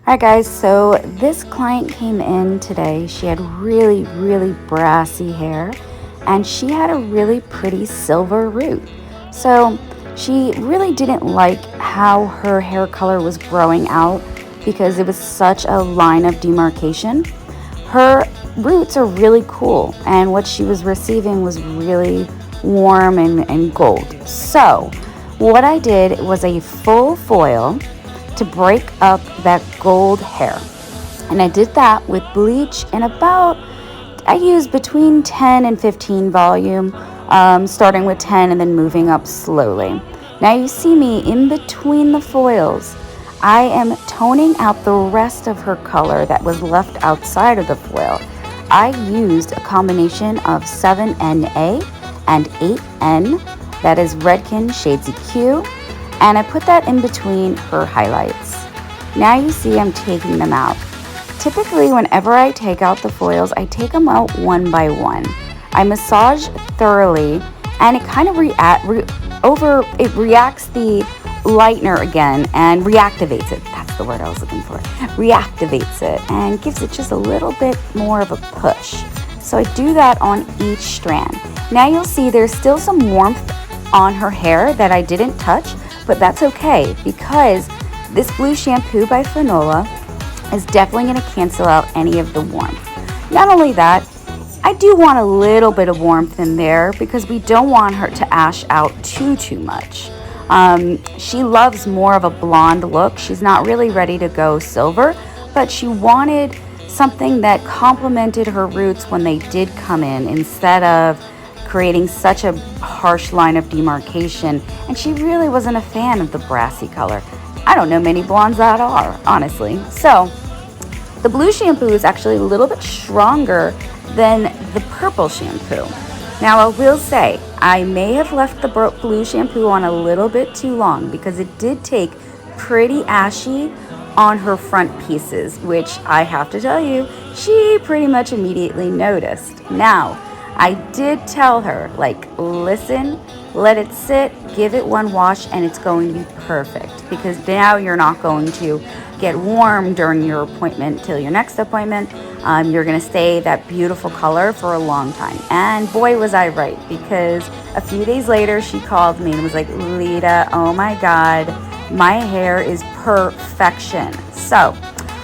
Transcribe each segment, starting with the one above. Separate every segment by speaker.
Speaker 1: Alright guys, so this client came in today. She had really brassy hair and she had a really pretty silver root. So she really didn't like how her hair color was growing out because it was such a line of demarcation. Her roots are really cool and what she was receiving was really warm and gold. So what I did was a full foil to break up that gold hair, and I did that with bleach and I used between 10 and 15 volume, starting with 10 and then moving up slowly. Now you see me in between the foils. I am toning out the rest of her color that was left outside of the foil. I used a combination of 7NA and 8N, that is Redken 𝗧𝗢𝗡, and I put that in between her highlights. Now you see I'm taking them out. Typically, whenever I take out the foils, I take them out one by one. I massage thoroughly, and it kind of reacts the lightener again and reactivates it. That's the word I was looking for. Reactivates it and gives it just a little bit more of a push. So I do that on each strand. Now you'll see there's still some warmth on her hair that I didn't touch, but that's okay because this blue shampoo by Fanola is definitely going to cancel out any of the warmth. Not only that, I do want a little bit of warmth in there because we don't want her to ash out too much. She loves more of a blonde look. She's not really ready to go silver, but she wanted something that complemented her roots when they did come in instead of creating such a harsh line of demarcation, and she really wasn't a fan of the brassy color. I don't know many blondes that are, honestly. So the blue shampoo is actually a little bit stronger than the purple shampoo. Now I will say, I may have left the blue shampoo on a little bit too long because it did take pretty ashy on her front pieces, which I have to tell you, she pretty much immediately noticed. Now, I did tell her, like, listen, let it sit, give it one wash, and it's going to be perfect because now you're not going to get warm during your appointment till your next appointment. You're going to stay that beautiful color for a long time. And boy, was I right, because a few days later, she called me and was like, Lita, oh my God, my hair is perfection. So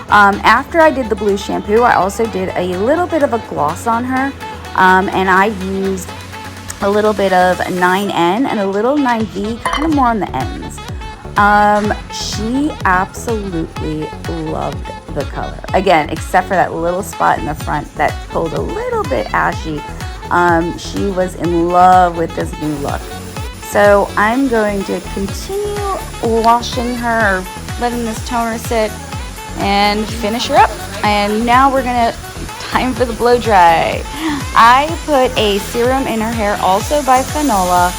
Speaker 1: after I did the blue shampoo, I also did a little bit of a gloss on her. And I used a little bit of 9N and a little 9V, kind of more on the ends. She absolutely loved the color. Again, except for that little spot in the front that pulled a little bit ashy. She was in love with this new look. So I'm going to continue washing her, letting this toner sit, and finish her up. And now we're gonna time for the blow dry. I put a serum in her hair, also by Fanola.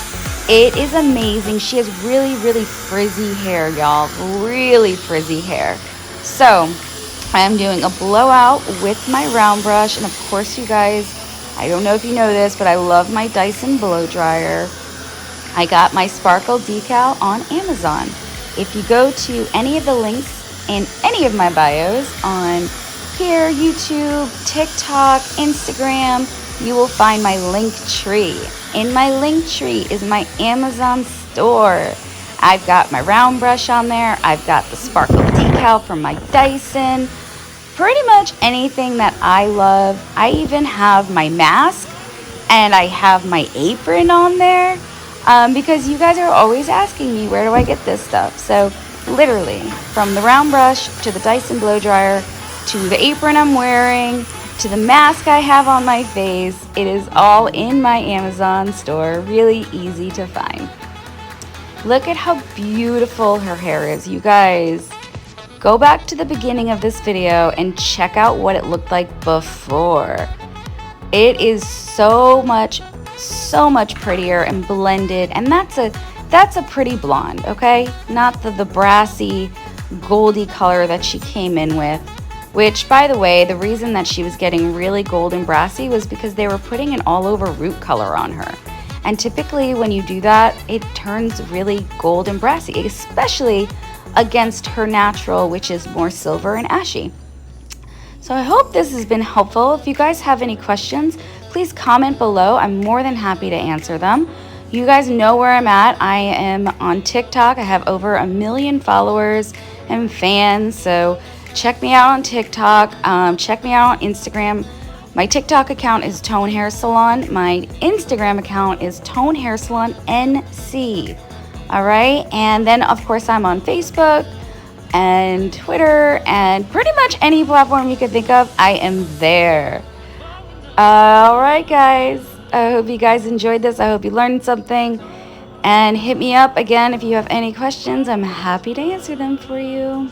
Speaker 1: It is amazing. She has really frizzy hair, y'all. Really frizzy hair. So I am doing a blowout with my round brush, and of course, you guys, I don't know if you know this, but I love my Dyson blow dryer. I got my sparkle decal on Amazon. If you go to any of the links in any of my bios on here, YouTube, TikTok, Instagram, you will find my link tree. In my link tree is my Amazon store. I've got my round brush on there. I've got the sparkle decal from my Dyson. Pretty much anything that I love. I even have my mask and I have my apron on there because you guys are always asking me, where do I get this stuff? So literally, from the round brush to the Dyson blow dryer to the apron I'm wearing to the mask I have on my face, it is all in my Amazon store. Really easy to find. Look at how beautiful her hair is. You guys, go back to the beginning of this video and check out what it looked like before. It is so much prettier and blended, and that's a pretty blonde, okay? Not the brassy, goldy color that she came in with. Which, by the way, the reason that she was getting really gold and brassy was because they were putting an all-over root color on her. And typically when you do that, it turns really gold and brassy, especially against her natural, which is more silver and ashy. So I hope this has been helpful. If you guys have any questions, please comment below. I'm more than happy to answer them. You guys know where I'm at. I am on TikTok. I have over 1 million followers and fans, so check me out on TikTok. Check me out on Instagram. My TikTok account is Tone Hair Salon. My Instagram account is Tone Hair Salon NC. All right, and then of course I'm on Facebook and Twitter and pretty much any platform you could think of. I am there. All right, guys. I hope you guys enjoyed this. I hope you learned something. And hit me up again if you have any questions. I'm happy to answer them for you.